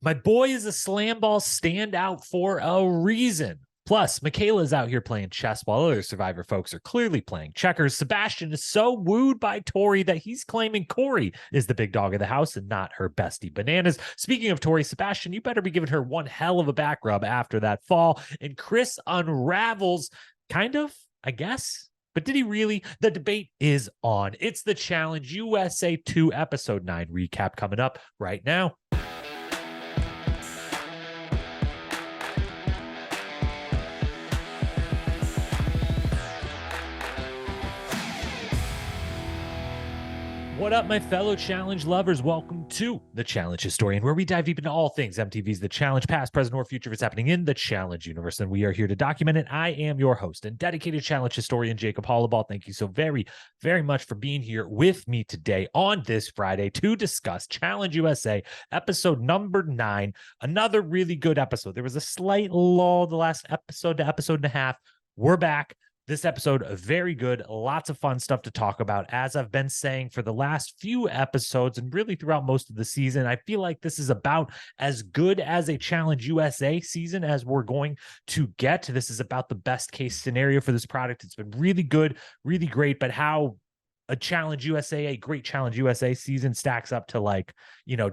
My boy is a Slamball standout for a reason. Plus, Michaela is out here playing chess while other Survivor folks are clearly playing checkers. Sebastian is so wooed by Tori that he's claiming Cory is the big dog of the house and not her bestie Bananas. Speaking of Tori, Sebastian, you better be giving her one hell of a back rub after that fall. And Chris unravels, kind of, I guess. But did he really? The debate is on. It's the Challenge USA 2 Episode 9 recap coming up right now. What up, my fellow Challenge lovers? Welcome to The Challenge Historian, where we dive deep into all things MTV's The Challenge, past, present, or future that's happening in the Challenge universe, and we are here to document it. I am your host and dedicated Challenge historian, Jacob Hollabaugh. Thank you so very, very much for being here with me today on this Friday to discuss Challenge USA, episode number 9. Another really good episode. There was a slight lull the last episode to episode and a half. We're back. This episode, very good. Lots of fun stuff to talk about. As I've been saying for the last few episodes and really throughout most of the season, I feel like this is about as good as a Challenge USA season as we're going to get. This is about the best case scenario for this product. It's been really good, really great, but how a Challenge USA, a great Challenge USA season stacks up to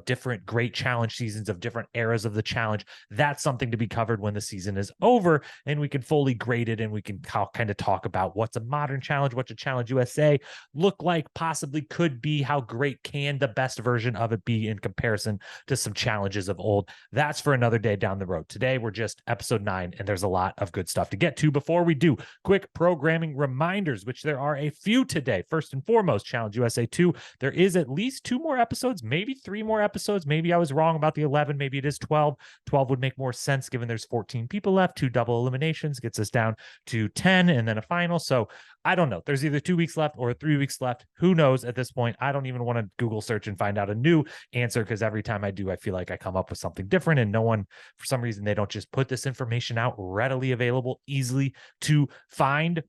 different great challenge seasons of different eras of the challenge. That's something to be covered when the season is over and we can fully grade it and we can kind of talk about what's a modern challenge, what's a Challenge USA look like, possibly could be, how great can the best version of it be in comparison to some challenges of old. That's for another day down the road. Today, we're just episode 9 and there's a lot of good stuff to get to. Before we do, quick programming reminders, which there are a few today. First and foremost, Challenge USA 2. There is at least 2 more episodes, maybe 3 more episodes. Maybe I was wrong about the 11. Maybe it is 12. 12 would make more sense given there's 14 people left. 2 double eliminations gets us down to 10 and then a final. So I don't know. There's either 2 weeks left or 3 weeks left. Who knows at this point? I don't even want to Google search and find out a new answer because every time I do, I feel like I come up with something different and no one, for some reason, they don't just put this information out readily available, easily to find,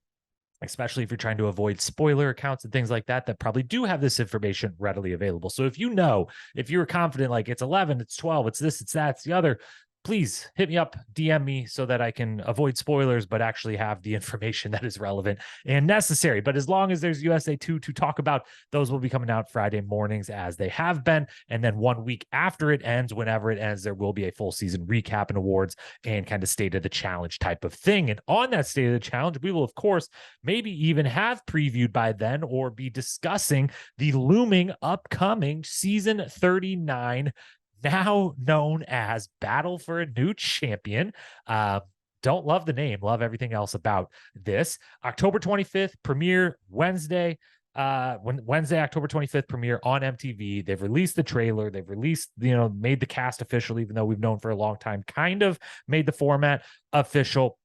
especially if you're trying to avoid spoiler accounts and things like that probably do have this information readily available. So if you're confident, like it's 11, it's 12, it's this, it's that, it's the other, please hit me up, DM me so that I can avoid spoilers, but actually have the information that is relevant and necessary. But as long as there's USA 2 to talk about, those will be coming out Friday mornings as they have been. And then 1 week after it ends, whenever it ends, there will be a full season recap and awards and kind of state of the challenge type of thing. And on that state of the challenge, we will, of course, maybe even have previewed by then or be discussing the looming upcoming season 39, now known as Battle for a New Champion. Don't love the name, love everything else about this. October 25th, premiere Wednesday. Wednesday, October 25th premiere on MTV. They've released the trailer. They've released, made the cast official, even though we've known for a long time, kind of made the format official.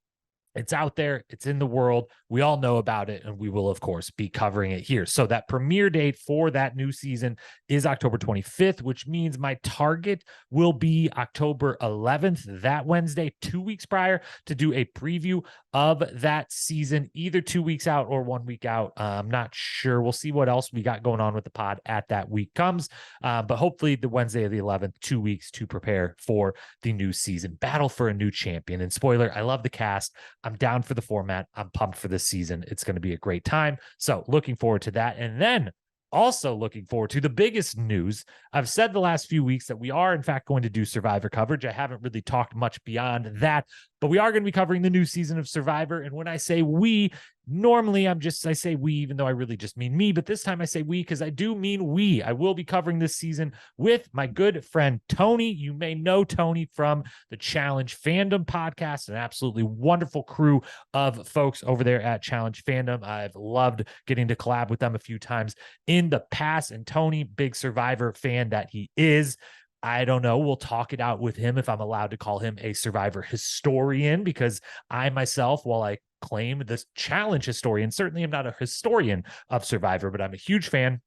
It's out there. It's in the world. We all know about it, and we will, of course, be covering it here. So that premiere date for that new season is October 25th, which means my target will be October 11th, that Wednesday, 2 weeks prior, to do a preview of that season, either 2 weeks out or 1 week out. I'm not sure. We'll see what else we got going on with the pod at that week comes. But hopefully the Wednesday of the 11th, 2 weeks to prepare for the new season. Battle for a New Champion. And spoiler, I love the cast. I'm down for the format. I'm pumped for this season. It's going to be a great time. So looking forward to that. And then also looking forward to the biggest news. I've said the last few weeks that we are, in fact, going to do Survivor coverage. I haven't really talked much beyond that, but we are going to be covering the new season of Survivor. And when I say we, normally I say we, even though I really just mean me, but this time I say we because I do mean we. I will be covering this season with my good friend Tony. You may know Tony from the Challenge Fandom podcast, an absolutely wonderful crew of folks over there at Challenge Fandom. I've loved getting to collab with them a few times in the past, and Tony, big Survivor fan that he is. I don't know. We'll talk it out with him if I'm allowed to call him a Survivor historian, because I myself, while I claim this Challenge historian, certainly am not a historian of Survivor, but I'm a huge fan.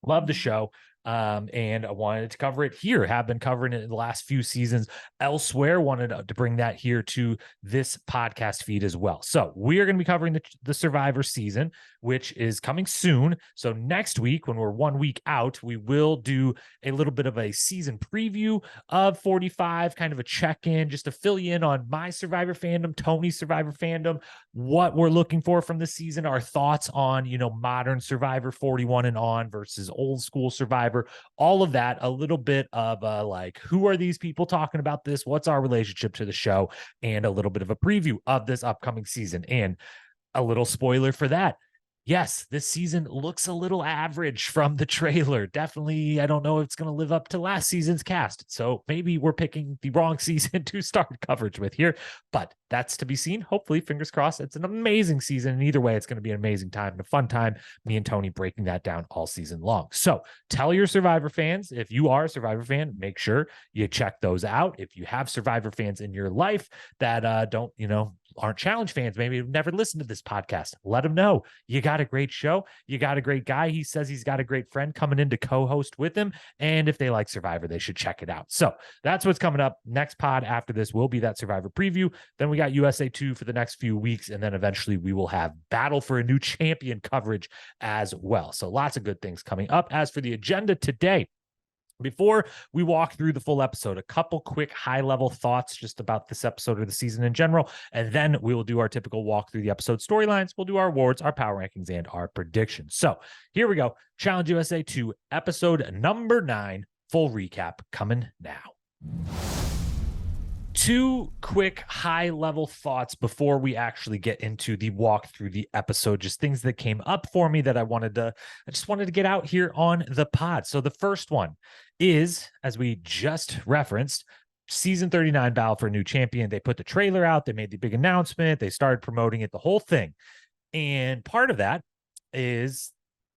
Love the show. And I wanted to cover it here. Have been covering it in the last few seasons elsewhere. Wanted to bring that here to this podcast feed as well. So we are going to be covering the Survivor season, which is coming soon. So next week, when we're 1 week out, we will do a little bit of a season preview of 45, kind of a check-in, just to fill you in on my Survivor fandom, Tony's Survivor fandom, what we're looking for from the season, our thoughts on, modern Survivor 41 and on versus old school Survivor, all of that, a little bit of like, who are these people talking about this? What's our relationship to the show? And a little bit of a preview of this upcoming season. And a little spoiler for that. Yes, this season looks a little average from the trailer. Definitely, I don't know if it's going to live up to last season's cast. So maybe we're picking the wrong season to start coverage with here, but that's to be seen. Hopefully, fingers crossed, it's an amazing season. And either way, it's going to be an amazing time and a fun time. Me and Tony breaking that down all season long. So tell your Survivor fans, if you are a Survivor fan, make sure you check those out. If you have Survivor fans in your life that don't, aren't challenge fans, maybe have never listened to this podcast, let them know you got a great show. You got a great guy. He says he's got a great friend coming in to co-host with him. And if they like Survivor, they should check it out. So that's what's coming up. Next pod after this will be that Survivor preview. Then we got USA 2 for the next few weeks. And then eventually we will have Battle for a New Champion coverage as well. So lots of good things coming up. As for the agenda today, before we walk through the full episode, a couple quick high-level thoughts just about this episode or the season in general, and then we will do our typical walk through the episode storylines. We'll do our awards, our power rankings, and our predictions. So here we go. Challenge USA 2, episode number 9, full recap coming now. Two quick high-level thoughts before we actually get into the walk through the episode, just things that came up for me that I just wanted to get out here on the pod. So the first one is, as we just referenced, season 39 Battle for a New Champion. They put the trailer out, they made the big announcement, they started promoting it, the whole thing. And part of that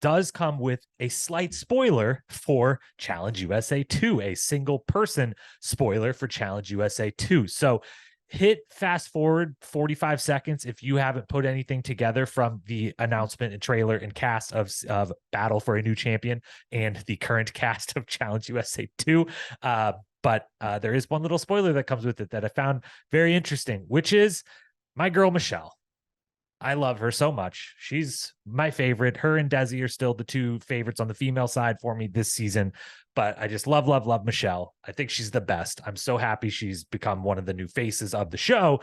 does come with a slight spoiler for Challenge USA 2, a single person spoiler for Challenge USA 2. So hit fast forward 45 seconds if you haven't put anything together from the announcement and trailer and cast of Battle for a New Champion and the current cast of Challenge USA 2. But there is one little spoiler that comes with it that I found very interesting, which is my girl, Michelle. I love her so much. She's my favorite. Her and Desi are still the two favorites on the female side for me this season. But I just love Michelle. I think she's the best. I'm so happy she's become one of the new faces of the show.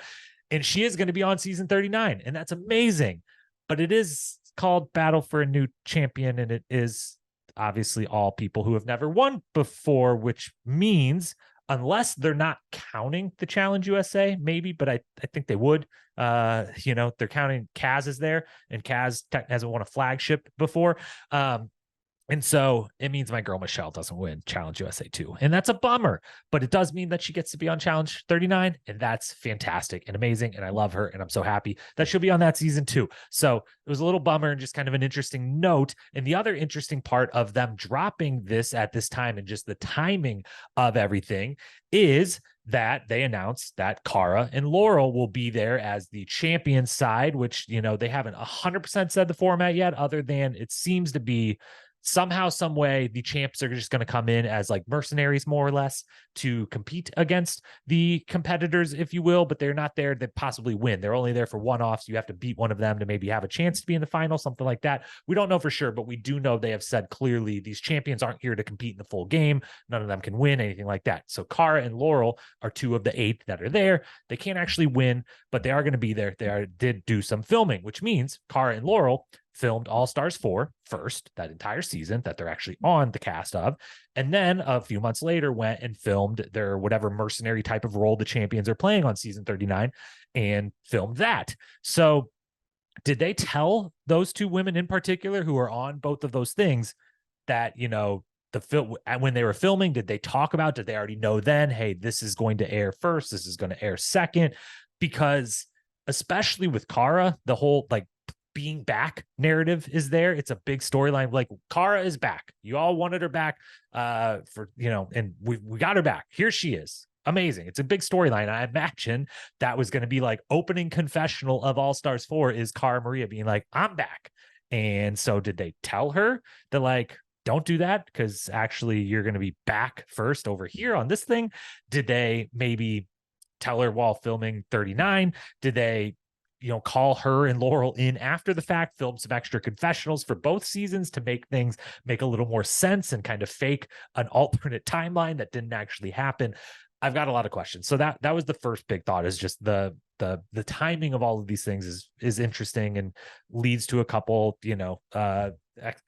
And she is going to be on season 39. And that's amazing. But it is called Battle for a New Champion. And it is obviously all people who have never won before, which means unless they're not counting the Challenge USA, maybe, but I think they would. They're counting Kaz is there, and Kaz hasn't won a flagship before. And so it means my girl Michelle doesn't win Challenge USA 2. And that's a bummer, but it does mean that she gets to be on Challenge 39. And that's fantastic and amazing. And I love her. And I'm so happy that she'll be on that season too. So it was a little bummer and just kind of an interesting note. And the other interesting part of them dropping this at this time and just the timing of everything is that they announced that Cara and Laurel will be there as the champion side, which, they haven't 100% said the format yet, other than it seems to be somehow, some way, the champs are just going to come in as like mercenaries, more or less, to compete against the competitors, if you will, but they're not there to possibly win. They're only there for one-offs. You have to beat one of them to maybe have a chance to be in the final, something like that. We don't know for sure, but we do know they have said clearly these champions aren't here to compete in the full game. None of them can win, anything like that. So Cara and Laurel are two of the 8 that are there. They can't actually win, but they are going to be there. Did do some filming, which means Cara and Laurel filmed All Stars 4 first, that entire season that they're actually on the cast of. And then a few months later went and filmed their whatever mercenary type of role the champions are playing on season 39 and filmed that. So did they tell those two women in particular who are on both of those things that, when they were filming, did they talk about, did they already know then, hey, this is going to air first, this is going to air second? Because especially with Cara, the whole being back narrative is there. It's a big storyline. Like, Cara is back. You all wanted her back and we got her back. Here she is. Amazing. It's a big storyline. I imagine that was going to be like opening confessional of All Stars 4 is Cara Maria being like, I'm back. And so did they tell her that don't do that because actually you're going to be back first over here on this thing? Did they maybe tell her while filming 39? Did they, call her and Laurel in after the fact, film some extra confessionals for both seasons to make things make a little more sense and kind of fake an alternate timeline that didn't actually happen? I've got a lot of questions. So that was the first big thought, is just the timing of all of these things is interesting and leads to a couple,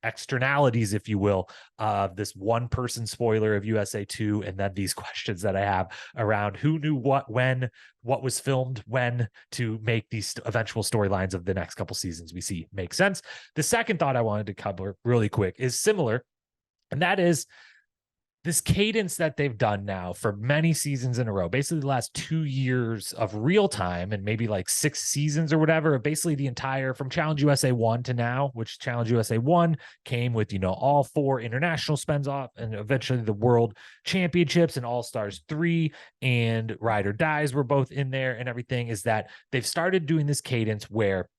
externalities, if you will, of this one person spoiler of USA 2, and then these questions that I have around who knew what, when, what was filmed when, to make these eventual storylines of the next couple seasons we see make sense. The second thought I wanted to cover really quick is similar, and that is this cadence that they've done now for many seasons in a row, basically the last 2 years of real time and maybe like 6 seasons or whatever, basically the entire from Challenge USA 1 to now, which Challenge USA 1 came with, all 4 international spins off and eventually the World Championships, and All Stars 3 and Ride or Dies were both in there, and everything is that they've started doing this cadence where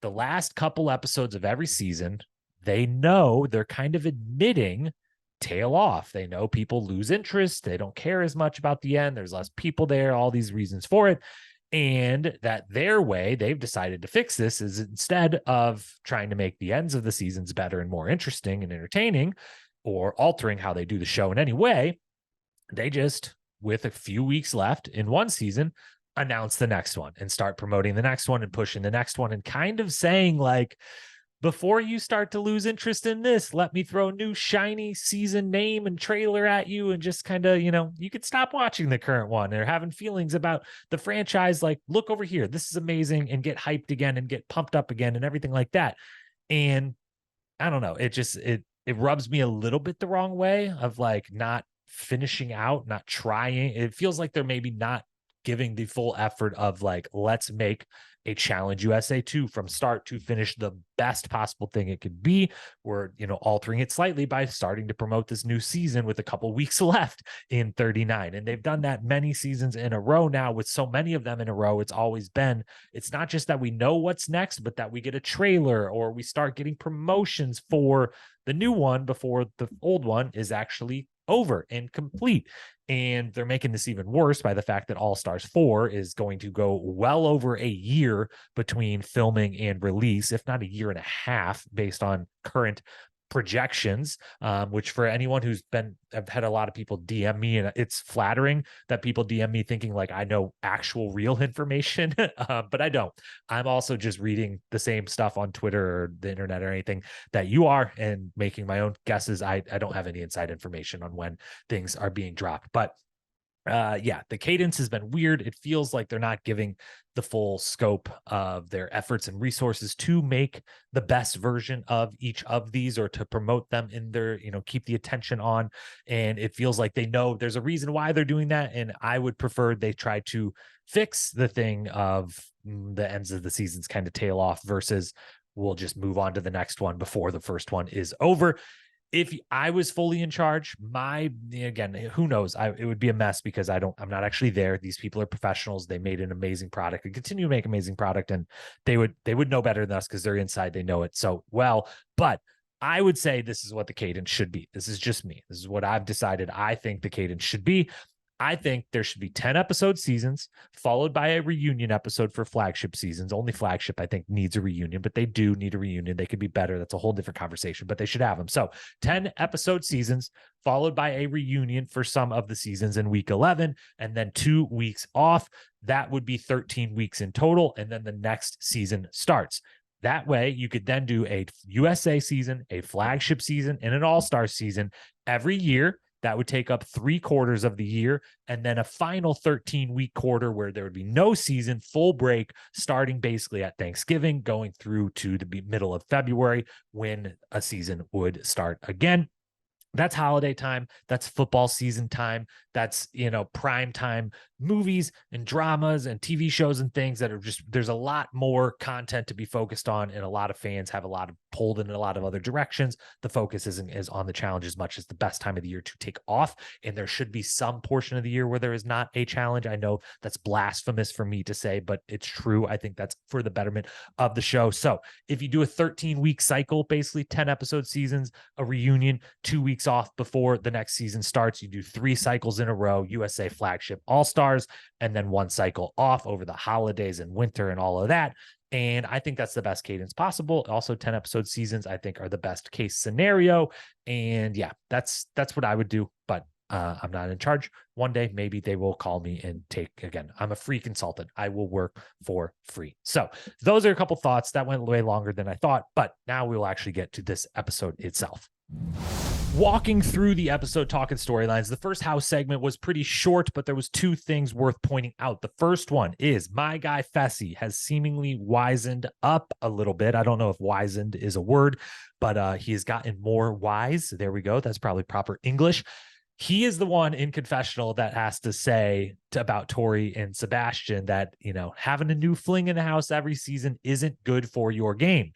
the last couple episodes of every season, they know they're kind of admitting tail off. They know people lose interest. They don't care as much about the end. There's less people there, all these reasons for it. And that their way they've decided to fix this is, instead of trying to make the ends of the seasons better and more interesting and entertaining, or altering how they do the show in any way, they just, with a few weeks left in one season, announce the next one and start promoting the next one and pushing the next one and kind of saying, like, before you start to lose interest in this, let me throw a new shiny season name and trailer at you, and just kind of, you could stop watching the current one or having feelings about the franchise. Like, look over here, this is amazing, and get hyped again and get pumped up again and everything like that. And I don't know, it rubs me a little bit the wrong way of like not finishing out, not trying. It feels like they're maybe not giving the full effort of like, let's make a Challenge USA 2 from start to finish the best possible thing it could be. We're, altering it slightly by starting to promote this new season with a couple weeks left in 39. And they've done that many seasons in a row now, with so many of them in a row. It's not just that we know what's next, but that we get a trailer or we start getting promotions for the new one before the old one is actually over and complete. And they're making this even worse by the fact that All Stars 4 is going to go well over a year between filming and release, if not a year and a half, based on current projections, which for anyone I've had a lot of people DM me, and it's flattering that people DM me thinking like I know actual real information, but I don't. I'm also just reading the same stuff on Twitter or the internet or anything that you are, and making my own guesses. I don't have any inside information on when things are being dropped, but the cadence has been weird. It feels like they're not giving the full scope of their efforts and resources to make the best version of each of these, or to promote them in their, keep the attention on. And it feels like they know there's a reason why they're doing that. And I would prefer they try to fix the thing of the ends of the seasons kind of tail off, versus we'll just move on to the next one before the first one is over. If I was fully in charge, again, who knows? It would be a mess because I'm not actually there. These people are professionals. They made an amazing product and continue to make amazing product. And they would know better than us because they're inside. They know it so well. But I would say this is what the cadence should be. This is just me. This is what I've decided I think the cadence should be. I think there should be 10 episode seasons, followed by a reunion episode for flagship seasons. Only flagship, I think, needs a reunion, but they do need a reunion. They could be better. That's a whole different conversation, but they should have them. So 10 episode seasons, followed by a reunion for some of the seasons in week 11, and then 2 weeks off. That would be 13 weeks in total. And then the next season starts. That way, you could then do a USA season, a flagship season, and an all-star season every year. That would take up 3/4 of the year, and then a final 13-week quarter where there would be no season, full break, starting basically at Thanksgiving, going through to the middle of February when a season would start again. That's holiday time. That's football season time. That's, prime time movies and dramas and TV shows and things that are just, there's a lot more content to be focused on. And a lot of fans have a lot of pulled in a lot of other directions. The focus is on the challenge as much as the best time of the year to take off. And there should be some portion of the year where there is not a challenge. I know that's blasphemous for me to say, but it's true. I think that's for the betterment of the show. So if you do a 13-week cycle, basically 10 episode seasons, a reunion, 2 weeks off before the next season starts. You do 3 cycles in a row, USA Flagship All-Stars, and then 1 cycle off over the holidays and winter and all of that. And I think that's the best cadence possible. Also, 10 episode seasons, I think, are the best case scenario. And yeah, that's what I would do. But I'm not in charge. One day, maybe they will call me and again, I'm a free consultant. I will work for free. So those are a couple thoughts that went way longer than I thought, but now we will actually get to this episode itself. Walking through the episode, talking storylines, the first house segment was pretty short, but there was 2 things worth pointing out. The first one is my guy Fessy has seemingly wizened up a little bit. I don't know if wizened is a word, but he has gotten more wise. There we go. That's probably proper English. He is the one in confessional that has to say about Tori and Sebastian that, having a new fling in the house every season isn't good for your game.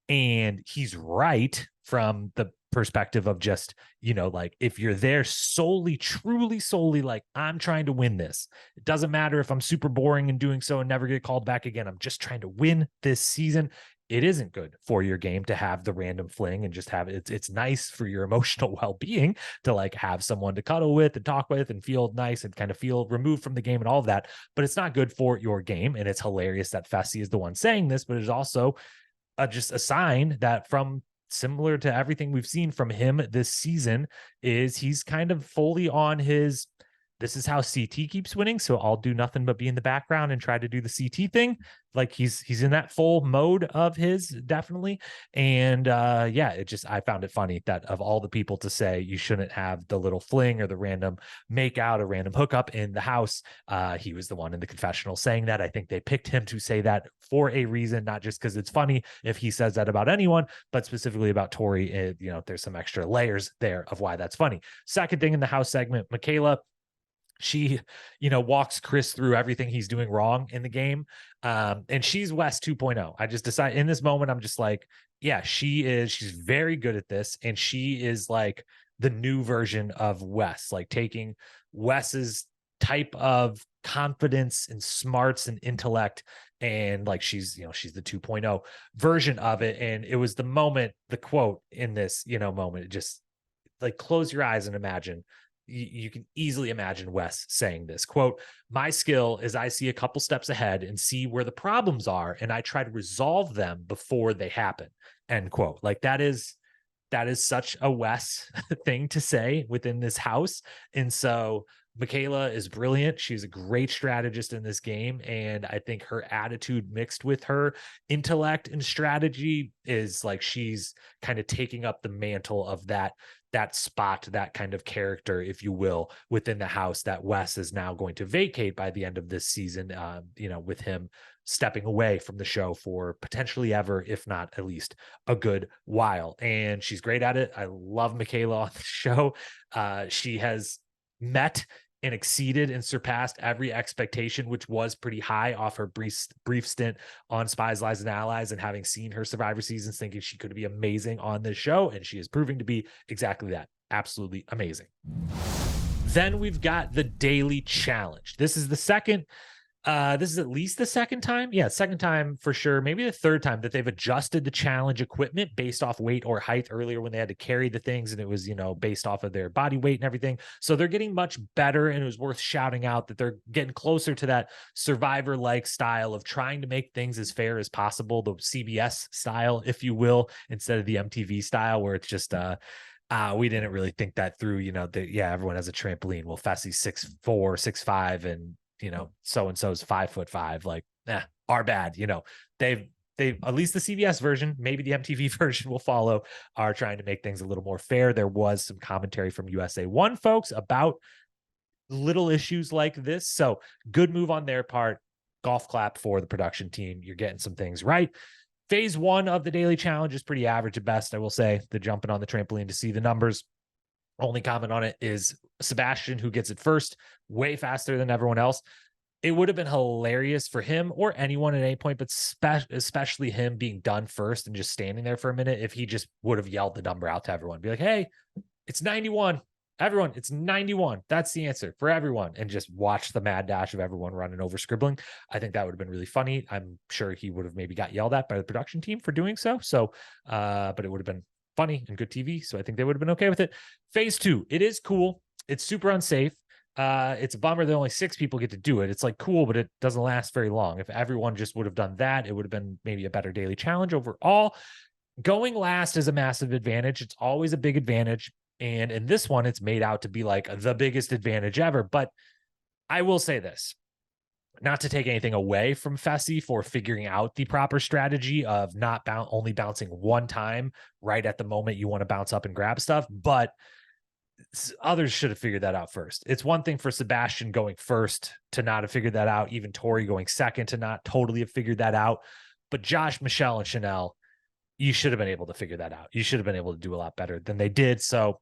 And he's right from the perspective of just, like if you're there solely, truly solely like I'm trying to win this, it doesn't matter if I'm super boring and doing so and never get called back again. I'm just trying to win this season. It isn't good for your game to have the random fling and just have it. It's nice for your emotional well-being to like have someone to cuddle with and talk with and feel nice and kind of feel removed from the game and all of that, but it's not good for your game. And it's hilarious that Fessy is the one saying this, but it's also just a sign that from similar to everything we've seen from him this season is he's kind of fully on his, this is how CT keeps winning. So I'll do nothing but be in the background and try to do the CT thing. Like he's in that full mode of his, definitely. And yeah, I found it funny that of all the people to say you shouldn't have the little fling or the random make out or random hookup in the house, he was the one in the confessional saying that. I think they picked him to say that for a reason, not just because it's funny if he says that about anyone, but specifically about Tori. There's some extra layers there of why that's funny. Second thing in the house segment, Michaela, she, walks Chris through everything he's doing wrong in the game. And she's Wes 2.0. I just decided in this moment, I'm just like, yeah, she's very good at this. And she is like the new version of Wes, like taking Wes's type of confidence and smarts and intellect. And like, she's the 2.0 version of it. And it was the quote in this, moment, it just like, close your eyes and imagine. You can easily imagine Wes saying this quote, my skill is I see a couple steps ahead and see where the problems are. And I try to resolve them before they happen. End quote. Like that is such a Wes thing to say within this house. And so Michaela is brilliant. She's a great strategist in this game. And I think her attitude mixed with her intellect and strategy is like, she's kind of taking up the mantle of that spot, that kind of character, if you will, within the house that Wes is now going to vacate by the end of this season, with him stepping away from the show for potentially ever, if not at least a good while. And she's great at it. I love Michaela on the show. She has met and exceeded and surpassed every expectation, which was pretty high off her brief stint on Spies, Lies, and Allies, and having seen her Survivor seasons, thinking she could be amazing on this show, and she is proving to be exactly that. Absolutely amazing. Then we've got the daily challenge. This is the second this is at least the second time. Yeah, second time for sure. Maybe the third time that they've adjusted the challenge equipment based off weight or height. Earlier when they had to carry the things and it was, based off of their body weight and everything. So they're getting much better, and it was worth shouting out that they're getting closer to that Survivor-like style of trying to make things as fair as possible, the CBS style, if you will, instead of the MTV style where it's just we didn't really think that through, everyone has a trampoline. Well, Fessy's 6'4", 6'5", and so-and-so's 5'5", like, our bad. They've at least the CBS version, maybe the MTV version will follow, are trying to make things a little more fair. There was some commentary from USA One folks about little issues like this. So good move on their part. Golf clap for the production team. You're getting some things right. Phase 1 of the daily challenge is pretty average at best, I will say. The jumping on the trampoline to see the numbers. Only comment on it is Sebastian, who gets it first, way faster than everyone else. It would have been hilarious for him or anyone at any point, but especially him being done first and just standing there for a minute, if he just would have yelled the number out to everyone, be like, hey, it's 91. Everyone, it's 91. That's the answer for everyone. And just watch the mad dash of everyone running over scribbling. I think that would have been really funny. I'm sure he would have maybe got yelled at by the production team for doing so. But it would have been funny and good TV. So I think they would have been okay with it. Phase 2, it is cool. It's super unsafe. It's a bummer that only 6 people get to do it. It's like cool, but it doesn't last very long. If everyone just would have done that, it would have been maybe a better daily challenge overall. Going last is a massive advantage. It's always a big advantage. And in this one, it's made out to be like the biggest advantage ever. But I will say this, not to take anything away from Fessy for figuring out the proper strategy of not only bouncing one time right at the moment you want to bounce up and grab stuff, but others should have figured that out first. It's one thing for Sebastian going first to not have figured that out, even Tori going second to not totally have figured that out. But Josh, Michelle, and Chanel, you should have been able to figure that out. You should have been able to do a lot better than they did. So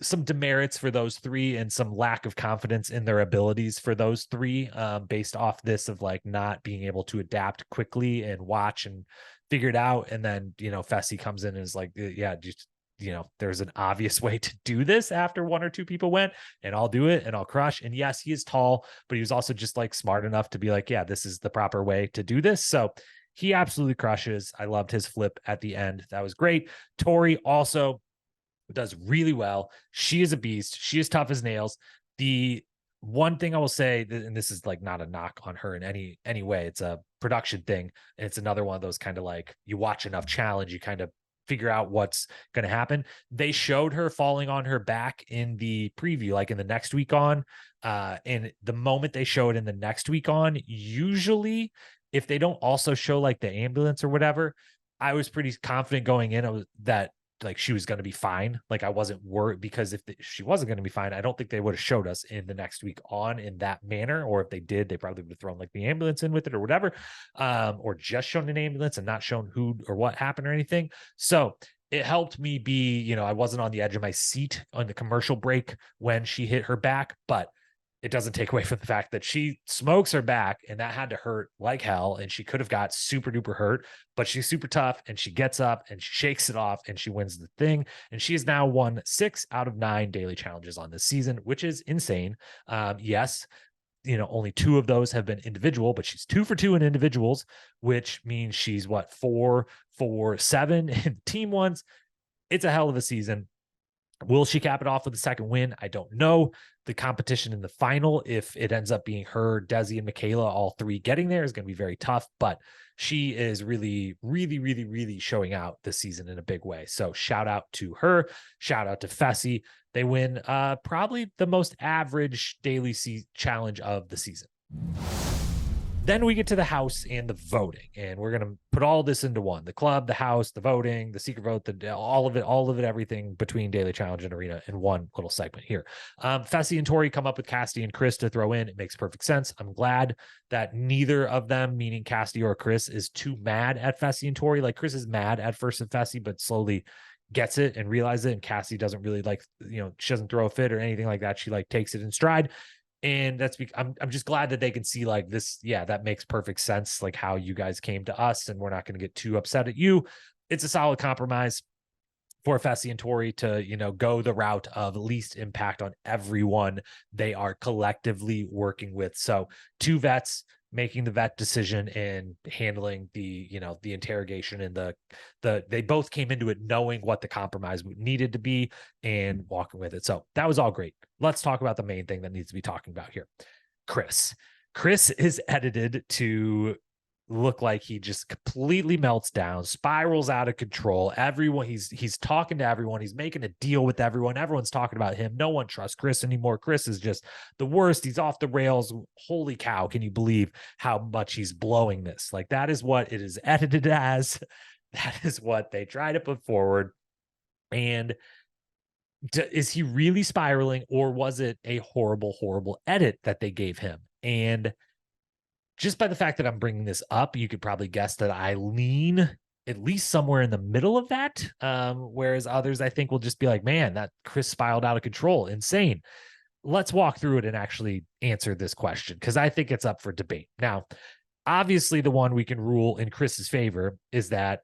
some demerits for those 3 and some lack of confidence in their abilities for those 3 based off this of like not being able to adapt quickly and watch and figure it out. And then, Fessy comes in and is like, yeah, just, there's an obvious way to do this after 1 or 2 people went, and I'll do it and I'll crush. And yes, he is tall, but he was also just like smart enough to be like, yeah, this is the proper way to do this. So he absolutely crushes. I loved his flip at the end. That was great. Tori also does really well. She is a beast. She is tough as nails. The one thing I will say, and this is like not a knock on her in any way, it's a production thing. And it's another one of those kind of like, you watch enough challenge, you kind of figure out what's going to happen. They showed her falling on her back in the preview, like in the next week on. And the moment they show it in the next week on, usually if they don't also show like the ambulance or whatever, I was pretty confident going in that like she was going to be fine. Like I wasn't worried, because if she wasn't going to be fine, I don't think they would have showed us in the next week on in that manner. Or if they did, they probably would have thrown like the ambulance in with it or whatever, or just shown an ambulance and not shown who or what happened or anything. So it helped me be, I wasn't on the edge of my seat on the commercial break when she hit her back, but it doesn't take away from the fact that she smokes her back, and that had to hurt like hell. And she could have got super duper hurt, but she's super tough and she gets up and she shakes it off and she wins the thing. And she has now won 6 out of 9 daily challenges on this season, which is insane. Yes, only 2 of those have been individual, but she's 2 for 2 in individuals, which means she's 4 for 7 in team ones. It's a hell of a season. Will she cap it off with a second win? I don't know. The competition in the final, if it ends up being her, Desi, and Michaela, all 3 getting there, is going to be very tough. But she is really, really, really, really showing out this season in a big way. So shout out to her. Shout out to Fessy. They win probably the most average daily challenge of the season. Then we get to the house and the voting, and we're going to put all this into one: the club, the house, the voting, the secret vote, all of it, everything between daily challenge and arena in one little segment here. Fessy and Tori come up with Cassidy and Chris to throw in. It makes perfect sense. I'm glad that neither of them, meaning Cassidy or Chris, is too mad at Fessy and Tori. Like Chris is mad at first at Fessy, but slowly gets it and realizes it. And Cassie doesn't really she doesn't throw a fit or anything like that. She takes it in stride. And that's I'm just glad that they can see like this. Yeah, that makes perfect sense. Like how you guys came to us, and we're not going to get too upset at you. It's a solid compromise for Fessy and Tori to, go the route of least impact on everyone they are collectively working with. So 2 vets making the vet decision and handling the, the interrogation and they both came into it knowing what the compromise needed to be and walking with it. So that was all great. Let's talk about the main thing that needs to be talking about here. Chris is edited to look like he just completely melts down, spirals out of control. Everyone, he's talking to everyone. He's making a deal with everyone. Everyone's talking about him. No one trusts Chris anymore. Chris is just the worst. He's off the rails. Holy cow. Can you believe how much he's blowing this? Like, that is what it is edited as. That is what they try to put forward. And is he really spiraling, or was it a horrible, horrible edit that they gave him? And just by the fact that I'm bringing this up, you could probably guess that I lean at least somewhere in the middle of that. Whereas others, I think, will just be like, man, that Chris spiraled out of control, insane. Let's walk through it and actually answer this question, because I think it's up for debate. Now, obviously, the one we can rule in Chris's favor is that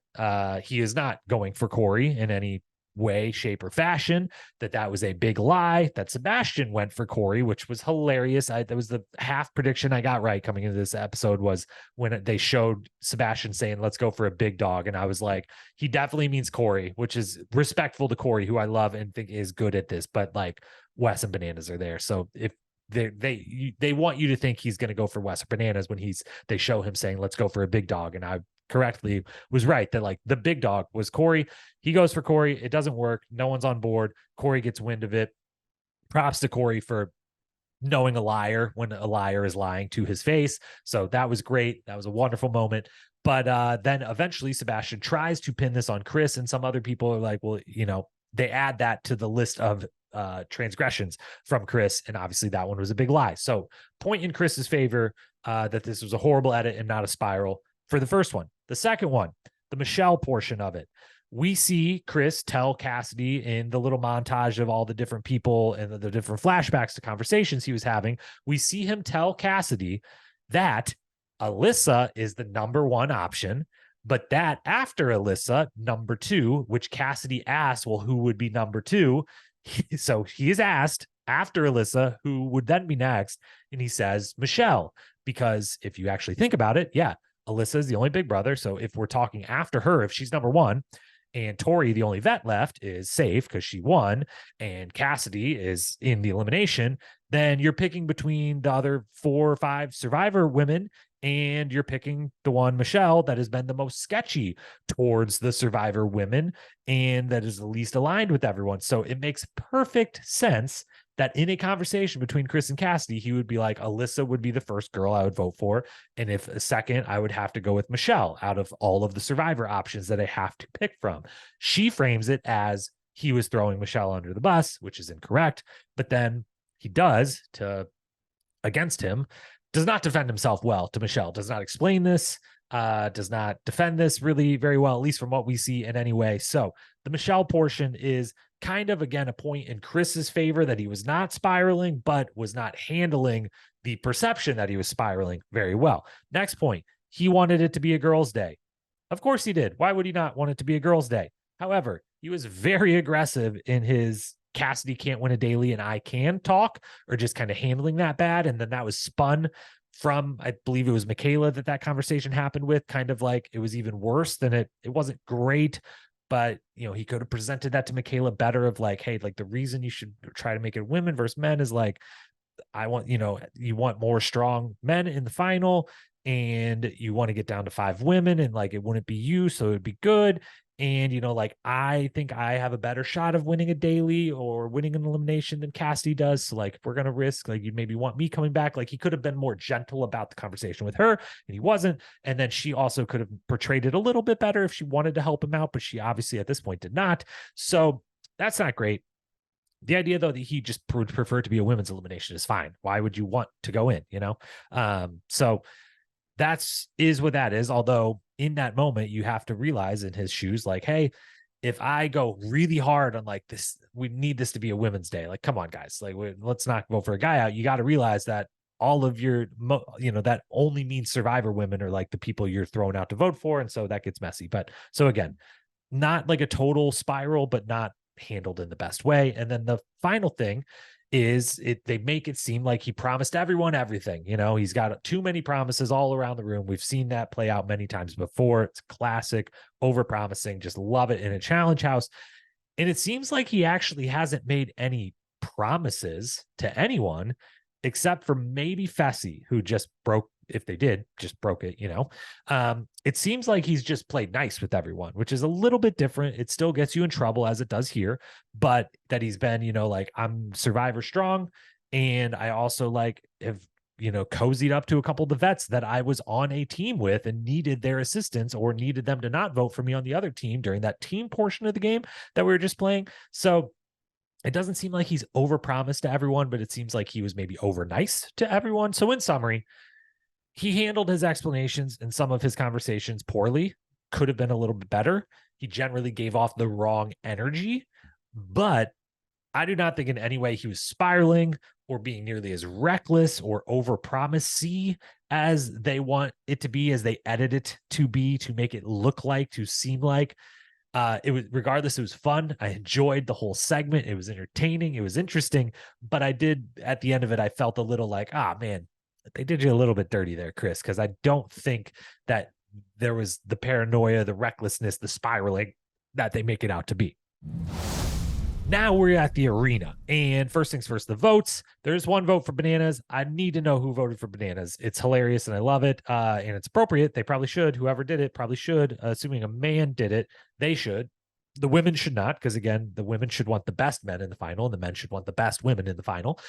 he is not going for Cory in any way, shape, or fashion, that was a big lie, that Sebastian went for Cory, which was hilarious. That was the half prediction I got right coming into this episode, was when they showed Sebastian saying, let's go for a big dog. And I was like, he definitely means Cory, which is respectful to Cory, who I love and think is good at this. But like, Wes and Bananas are there. So if they want you to think he's going to go for Wes or Bananas when they show him saying, let's go for a big dog. And I correctly was right that like the big dog was Cory. He goes for Cory. It doesn't work. No one's on board. Cory gets wind of it. Props to Cory for knowing a liar when a liar is lying to his face. So that was great. That was a wonderful moment. But then eventually Sebastian tries to pin this on Chris, and some other people are like, well, they add that to the list of transgressions from Chris, and obviously that one was a big lie. So point in Chris's favor that this was a horrible edit and not a spiral for the first one. The second one, the Michelle portion of it, we see Chris tell Cassidy in the little montage of all the different people and the different flashbacks to conversations he was having. We see him tell Cassidy that Alyssa is the number one option, but that after Alyssa, number two, which Cassidy asked, well, who would be number two? So he is asked after Alyssa, who would then be next? And he says, Michelle, because if you actually think about it, yeah, Alyssa is the only big brother. So if we're talking after her, if she's number one, and Tori, the only vet left, is safe because she won, and Cassidy is in the elimination, then you're picking between the other 4 or 5 survivor women, and you're picking the one, Michelle, that has been the most sketchy towards the survivor women and that is the least aligned with everyone. So it makes perfect sense that in a conversation between Chris and Cassidy, he would be like, Alyssa would be the first girl I would vote for. And if a second, I would have to go with Michelle out of all of the survivor options that I have to pick from. She frames it as he was throwing Michelle under the bus, which is incorrect. But then he does against him, does not defend himself well to Michelle, does not explain this, does not defend this really very well, at least from what we see in any way. So the Michelle portion is kind of, again, a point in Chris's favor that he was not spiraling, but was not handling the perception that he was spiraling very well. Next point, he wanted it to be a girls' day. Of course he did. Why would he not want it to be a girls' day? However, he was very aggressive in his Cassidy can't win a daily and I can talk, or just kind of handling that bad. And then that was spun from, I believe it was Michaela that conversation happened with, kind of like it was even worse than it wasn't great. But, he could have presented that to Michaela better of like, hey, like the reason you should try to make it women versus men is like, I want, you want more strong men in the final and you want to get down to 5 women and like, it wouldn't be you. So it'd be good. And, like, I think I have a better shot of winning a daily or winning an elimination than Cassidy does. So like, if we're going to risk, like, you maybe want me coming back. Like he could have been more gentle about the conversation with her and he wasn't. And then she also could have portrayed it a little bit better if she wanted to help him out, but she obviously at this point did not. So that's not great. The idea though, that he just would prefer to be a women's elimination is fine. Why would you want to go in, So is what that is. Although in that moment, you have to realize in his shoes, like, hey, if I go really hard on like this, we need this to be a women's day. Like, come on, guys, like, let's not go for a guy out. You got to realize that all of your, that only means survivor women are like the people you're throwing out to vote for. And so that gets messy. But so again, not like a total spiral, but not handled in the best way. And then the final thing is they make it seem like he promised everyone everything. He's got too many promises all around the room. We've seen that play out many times before. It's classic over promising. Just love it in a challenge house. And it seems like he actually hasn't made any promises to anyone except for maybe Fessy, who just broke, if they did, just broke it, it seems like he's just played nice with everyone, which is a little bit different. It still gets you in trouble as it does here, but that he's been, like, I'm survivor strong. And I also like have, cozied up to a couple of the vets that I was on a team with and needed their assistance or needed them to not vote for me on the other team during that team portion of the game that we were just playing. So it doesn't seem like he's overpromised to everyone, but it seems like he was maybe over nice to everyone. So in summary, he handled his explanations and some of his conversations poorly. could have been a little bit better. He generally gave off the wrong energy, but I do not think in any way he was spiraling or being nearly as reckless or overpromisey as they want it to be, as they edit it to be, to make it look like, to seem like. It was, regardless, it was fun. I enjoyed the whole segment. It was entertaining. It was interesting. But I did, at the end of it, I felt a little like, man, they did you a little bit dirty there, Chris, because I don't think that there was the paranoia, the recklessness, the spiraling that they make it out to be. Now we're at the arena, and first things first, the votes. There's one vote for bananas. I need to know who voted for bananas. It's hilarious and I love it, and it's appropriate. They probably should. Whoever did it probably should. Assuming a man did it, they should. The women should not, because again, the women should want the best men in the final, and the men should want the best women in the final.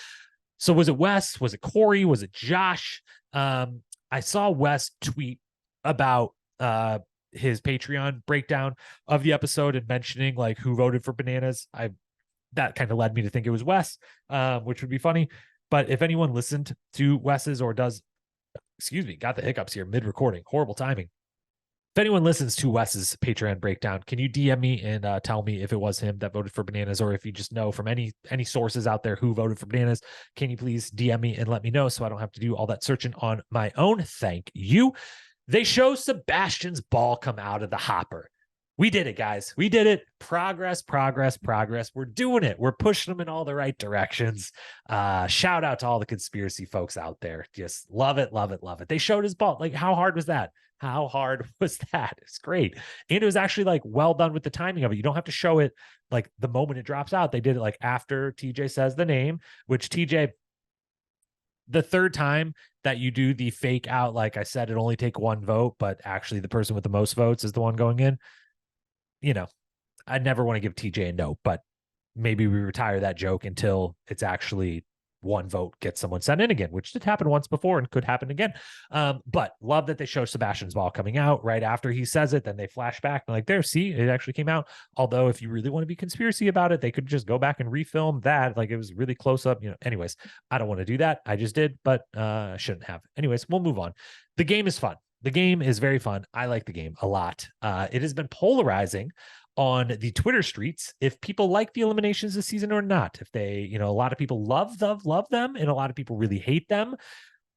So was it Wes? Was it Cory? Was it Josh? I saw Wes tweet about his Patreon breakdown of the episode and mentioning like who voted for bananas. That kind of led me to think it was Wes, which would be funny. But if anyone listened to Wes's or does, got the hiccups here mid-recording, horrible timing. If anyone listens to Wes's Patreon breakdown, can you DM me and tell me if it was him that voted for bananas, or if you just know from any sources out there who voted for bananas? Can you please DM me and let me know so I don't have to do all that searching on my own? Thank you. They show Sebastian's ball come out of the hopper. We did it, guys. We did it. Progress. We're doing it. We're pushing them in all the right directions. Shout out to all the conspiracy folks out there. Just love it. They showed his ball. Like, how hard was that? How hard was that? It's great. And it was actually like well done with the timing of it. You don't have to show it like the moment it drops out. They did it like after TJ says the name, which TJ, the third time that you do the fake out, like I said, it only take one vote, but actually the person with the most votes is the one going in. You know, I never want to give TJ a note, but maybe we retire that joke until it's actually one vote gets someone sent in again, which did happen once before and could happen again. But love that they show Sebastian's ball coming out right after he says it. Then they flash back and like, there, see, it actually came out. Although if you really want to be conspiracy about it, they could just go back and refilm that. Like it was really close up, anyways, I don't want to do that. I just did, but I shouldn't have. Anyways, we'll move on. The game is fun. The game is very fun. I like the game a lot. It has been polarizing on the Twitter streets if people like the eliminations this season or not. If they, a lot of people love them and a lot of people really hate them.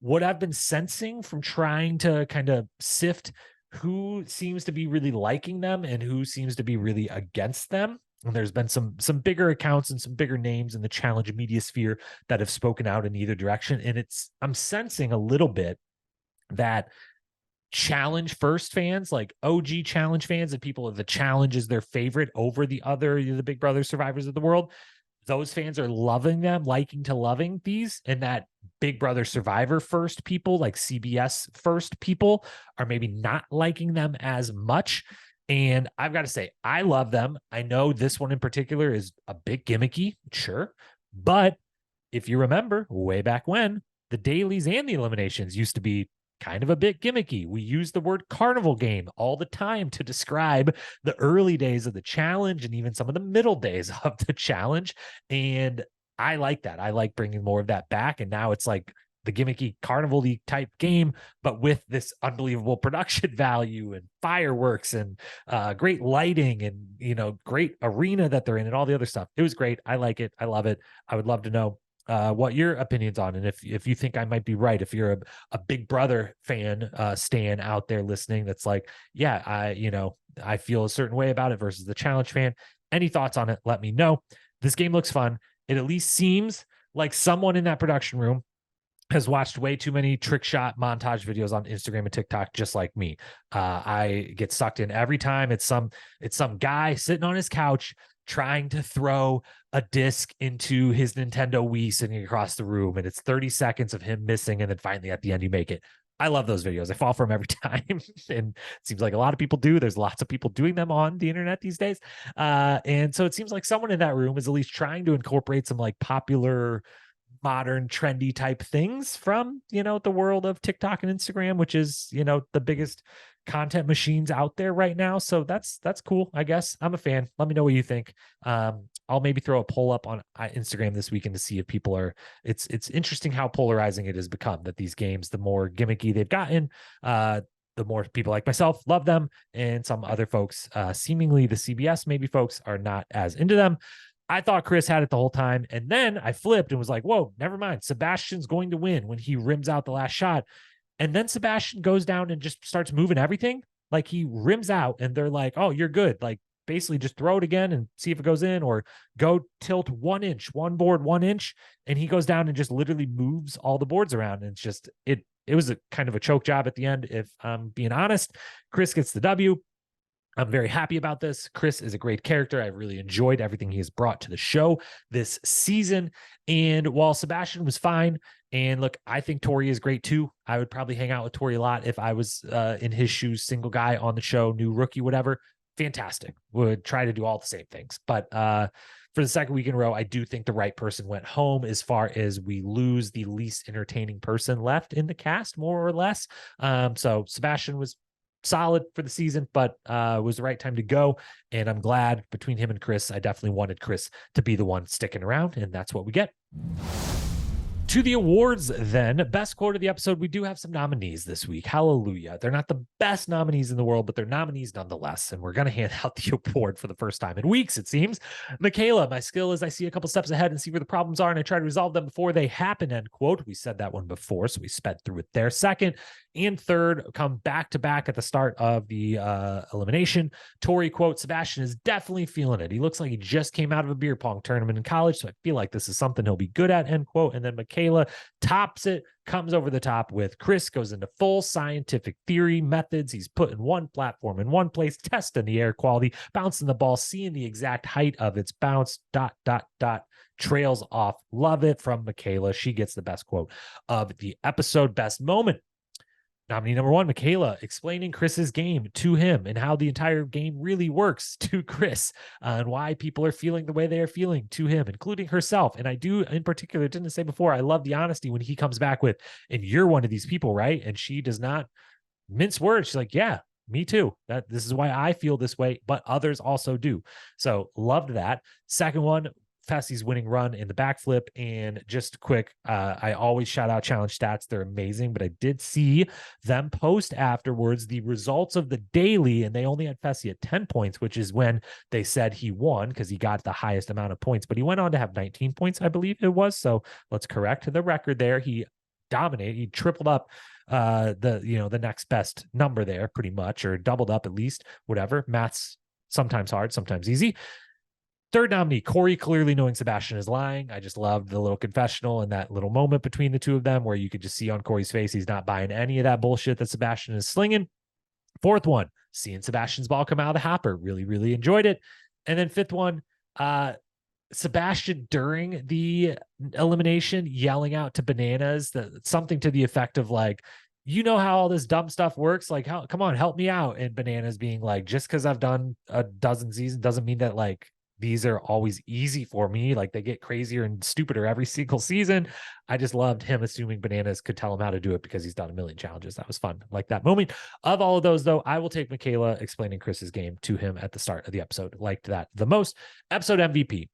What I've been sensing from trying to kind of sift who seems to be really liking them and who seems to be really against them. And there's been some bigger accounts and some bigger names in the challenge media sphere that have spoken out in either direction. And I'm sensing a little bit that challenge first fans, like OG challenge fans and people of the challenge is their favorite over the Big Brother survivors of the world. Those fans are loving them, loving these, and that Big Brother survivor first people, like CBS first people, are maybe not liking them as much. And I've got to say, I love them. I know this one in particular is a bit gimmicky, sure. But if you remember way back when, the dailies and the eliminations used to be kind of a bit gimmicky. We use the word carnival game all the time to describe the early days of the challenge and even some of the middle days of the challenge. And I like that. I like bringing more of that back. And now it's like the gimmicky carnival-y type game, but with this unbelievable production value and fireworks and great lighting and, great arena that they're in and all the other stuff. It was great. I like it. I love it. I would love to know what your opinions on, and if you think I might be right, if you're a Big Brother fan, Stan out there listening, that's like, yeah, I feel a certain way about it versus the challenge fan. Any thoughts on it? Let me know. This game looks fun. It at least seems like someone in that production room has watched way too many trick shot montage videos on Instagram and TikTok, just like me. I get sucked in every time. It's some guy sitting on his couch trying to throw a disc into his Nintendo Wii sitting across the room, and it's 30 seconds of him missing, and then finally at the end you make it. I love those videos. I fall for them every time, and it seems like a lot of people do. There's lots of people doing them on the internet these days, and so it seems like someone in that room is at least trying to incorporate some like popular modern trendy type things from the world of TikTok and Instagram, which is the biggest content machines out there right now. So that's cool. I guess I'm a fan. Let me know what you think. I'll maybe throw a poll up on Instagram this weekend to see if people are. It's interesting how polarizing it has become, that these games, the more gimmicky they've gotten, the more people like myself love them, and some other folks, seemingly the CBS maybe folks, are not as into them. I thought Chris had it the whole time, and then I flipped and was like, whoa, never mind. Sebastian's going to win when he rims out the last shot. And then Sebastian goes down and just starts moving everything. Like he rims out and they're like, oh, you're good. Like basically just throw it again and see if it goes in, or go tilt 1 inch, one board 1 inch. And he goes down and just literally moves all the boards around. And it's just, it was a kind of a choke job at the end. If I'm being honest, Chris gets the W. I'm very happy about this. Chris is a great character. I really enjoyed everything he has brought to the show this season. And while Sebastian was fine, and look, I think Tori is great too. I would probably hang out with Tori a lot if I was in his shoes, single guy on the show, new rookie, whatever. Fantastic. Would try to do all the same things. But for the second week in a row, I do think the right person went home, as far as we lose the least entertaining person left in the cast, more or less. So Sebastian was solid for the season, but was the right time to go. And I'm glad between him and Chris, I definitely wanted Chris to be the one sticking around, and that's what we get. To the awards then. Best quote of the episode. We do have some nominees this week. Hallelujah. They're not the best nominees in the world, but they're nominees nonetheless. And we're going to hand out the award for the first time in weeks, it seems. Michaela, my skill is I see a couple steps ahead and see where the problems are, and I try to resolve them before they happen, end quote. We said that one before, so we sped through it there. Second and third come back to back at the start of the elimination. Tori, quote, Sebastian is definitely feeling it. He looks like he just came out of a beer pong tournament in college, so I feel like this is something he'll be good at, end quote. And then Michaela tops it, comes over the top with Chris goes into full scientific theory methods. He's putting one platform in one place, testing the air quality, bouncing the ball, seeing the exact height of its bounce, ... trails off. Love it from Michaela. She gets the best quote of the episode. Best moment. Nominee number one, Michaela explaining Chris's game to him and how the entire game really works to Chris, and why people are feeling the way they are feeling to him, including herself. And I do, in particular, didn't say before, I love the honesty when he comes back with, and you're one of these people, right? And she does not mince words. She's like, yeah, me too. This is why I feel this way, but others also do. So loved that. Second one, Fessy's winning run in the backflip. And just quick, I always shout out challenge stats. They're amazing, but I did see them post afterwards the results of the daily, and they only had Fessy at 10 points, which is when they said he won because he got the highest amount of points, but he went on to have 19 points, I believe it was. So let's correct the record there. He dominated. He tripled up the next best number there pretty much, or doubled up at least, whatever. Math's sometimes hard, sometimes easy. Third nominee, Cory, clearly knowing Sebastian is lying. I just loved the little confessional and that little moment between the two of them where you could just see on Cory's face he's not buying any of that bullshit that Sebastian is slinging. Fourth one, seeing Sebastian's ball come out of the hopper. Really, really enjoyed it. And then fifth one, Sebastian during the elimination yelling out to Bananas something to the effect of like, you know how all this dumb stuff works? Like, come on, help me out. And Bananas being like, just because I've done a dozen seasons doesn't mean that like these are always easy for me. Like they get crazier and stupider every single season. I just loved him assuming Bananas could tell him how to do it because he's done a million challenges. That was fun. Like that moment. Of all of those, though, I will take Michaela explaining Chris's game to him at the start of the episode. Liked that the most. Episode MVP.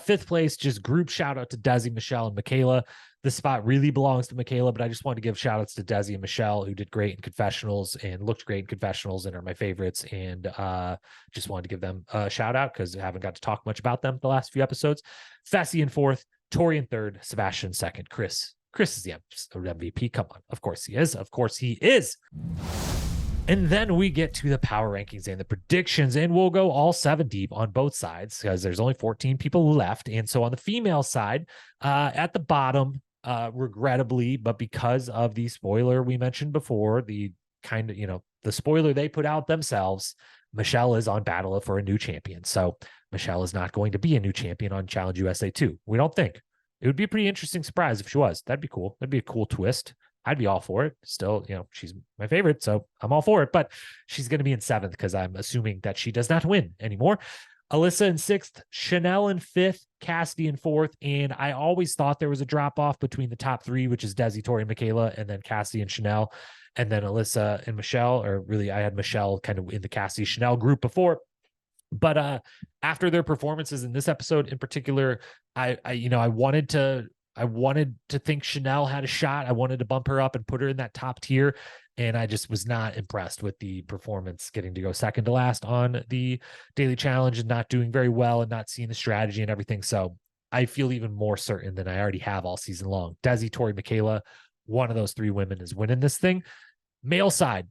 Fifth place, just group shout out to Desi, Michelle, and Michaela. This spot really belongs to Michaela, but I just want to give shout outs to Desi and Michelle, who did great in confessionals and looked great in confessionals and are my favorites. And just wanted to give them a shout out because I haven't got to talk much about them the last few episodes. Fessy in fourth, Tori in third, Sebastian second. Chris is the episode MVP. Come on. Of course he is. Of course he is. And then we get to the power rankings and the predictions, and we'll go all 7 deep on both sides because there's only 14 people left. And so on the female side, at the bottom, regrettably, but because of the spoiler we mentioned before, the kind of, the spoiler they put out themselves, Michelle is on battle for a new champion. So Michelle is not going to be a new champion on Challenge USA 2. We don't think. It would be a pretty interesting surprise if she was. That'd be cool. That'd be a cool twist. I'd be all for it. Still, she's my favorite, so I'm all for it. But she's going to be in 7th because I'm assuming that she does not win anymore. Alyssa in 6th, Chanel in 5th, Cassidy in 4th. And I always thought there was a drop off between the top 3, which is Desi, Tori, and Michaela, and then Cassidy and Chanel, and then Alyssa and Michelle, or really I had Michelle kind of in the Cassidy Chanel group before. But after their performances in this episode in particular, I wanted to I wanted to think Chanel had a shot. I wanted to bump her up and put her in that top tier. And I just was not impressed with the performance, getting to go second to last on the daily challenge and not doing very well and not seeing the strategy and everything. So I feel even more certain than I already have all season long. Desi, Tori, Michaela, one of those three women is winning this thing. Male side,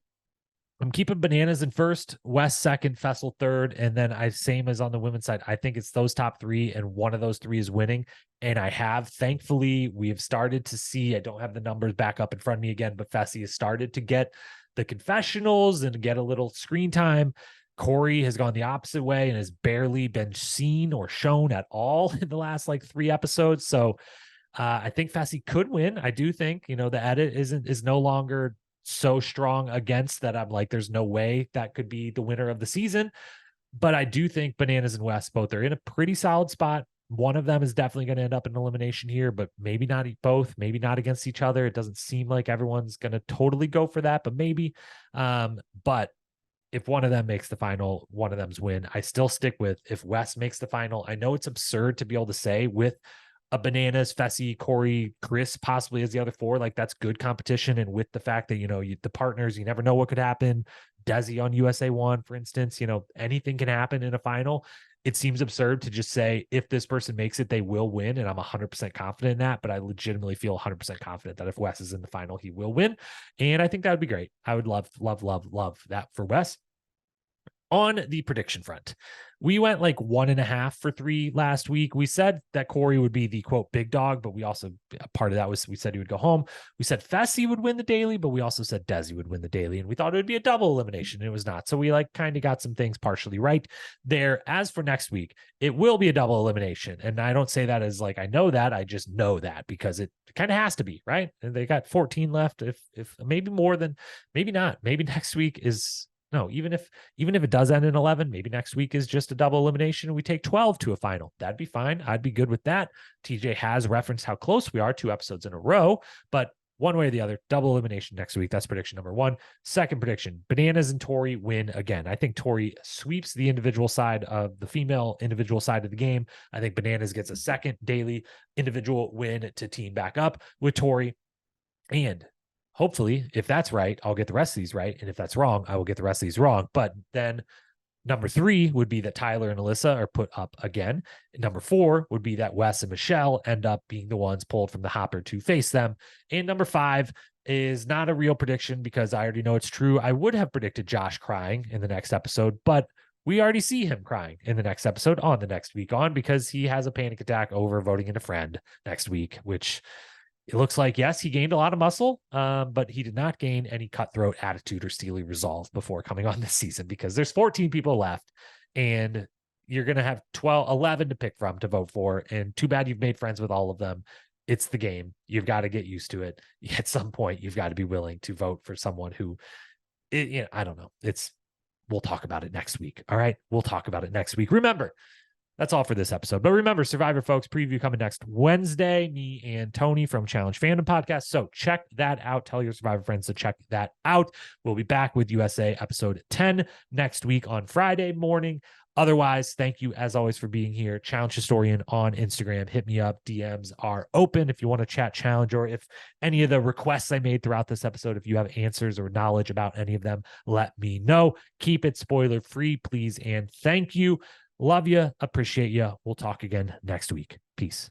I'm keeping Bananas in first, West second, Fessel third, and then same as on the women's side. I think it's those top three, and one of those three is winning. And thankfully, we have started to see. I don't have the numbers back up in front of me again, but Fessy has started to get the confessionals and get a little screen time. Cory has gone the opposite way and has barely been seen or shown at all in the last like 3 episodes. So I think Fessy could win. I do think, the edit is no longer so strong against that. I'm like, there's no way that could be the winner of the season. But I do think Bananas and West both are in a pretty solid spot. One of them is definitely going to end up in elimination here, but maybe not both, maybe not against each other. It doesn't seem like everyone's going to totally go for that, but maybe. But if one of them makes the final, one of them's win. I still stick with if West makes the final. I know it's absurd to be able to say with a Bananas, Fessy, Cory, Chris possibly as the other 4, like that's good competition. And with the fact that, the partners, you never know what could happen. Desi on USA 1, for instance, anything can happen in a final. It seems absurd to just say, if this person makes it, they will win. And I'm 100% confident in that, but I legitimately feel 100% confident that if Wes is in the final, he will win. And I think that would be great. I would love that for Wes. On the prediction front, we went like 1.5 for 3 last week. We said that Cory would be the quote big dog, but we also, part of that was we said he would go home. We said Fessy would win the daily, but we also said Desi would win the daily, and we thought it would be a double elimination. It was not. So we like kind of got some things partially right there. As for next week, it will be a double elimination. And I don't say that as like I know that, I just know that because it kind of has to be, right? And they got 14 left. If maybe more than, maybe not. Maybe next week is no, even if it does end in 11, maybe next week is just a double elimination and we take 12 to a final. That'd be fine. I'd be good with that. TJ has referenced how close we are 2 episodes in a row, but one way or the other, double elimination next week. That's prediction number 1. Second prediction, Bananas and Tori win again. I think Tori sweeps the individual side of the female individual side of the game. I think Bananas gets a second daily individual win to team back up with Tori. And hopefully, if that's right, I'll get the rest of these right. And if that's wrong, I will get the rest of these wrong. But then number 3 would be that Tyler and Alyssa are put up again. Number 4 would be that Wes and Michelle end up being the ones pulled from the hopper to face them. And number 5 is not a real prediction because I already know it's true. I would have predicted Josh crying in the next episode, but we already see him crying in the next episode on the next week on because he has a panic attack over voting in a friend next week, which it looks like, yes, he gained a lot of muscle, but he did not gain any cutthroat attitude or steely resolve before coming on this season because there's 14 people left and you're going to have 11 to pick from to vote for. And too bad you've made friends with all of them. It's the game. You've got to get used to it. At some point, you've got to be willing to vote for someone who, I don't know. We'll talk about it next week. All right. We'll talk about it next week. Remember, that's all for this episode. But remember, Survivor, folks, preview coming next Wednesday. Me and Tony from Challenge Fandom Podcast. So check that out. Tell your Survivor friends to check that out. We'll be back with USA episode 10 next week on Friday morning. Otherwise, thank you as always for being here. Challenge Historian on Instagram. Hit me up. DMs are open if you want to chat challenge or if any of the requests I made throughout this episode, if you have answers or knowledge about any of them, let me know. Keep it spoiler free, please. And thank you. Love you. Appreciate you. We'll talk again next week. Peace.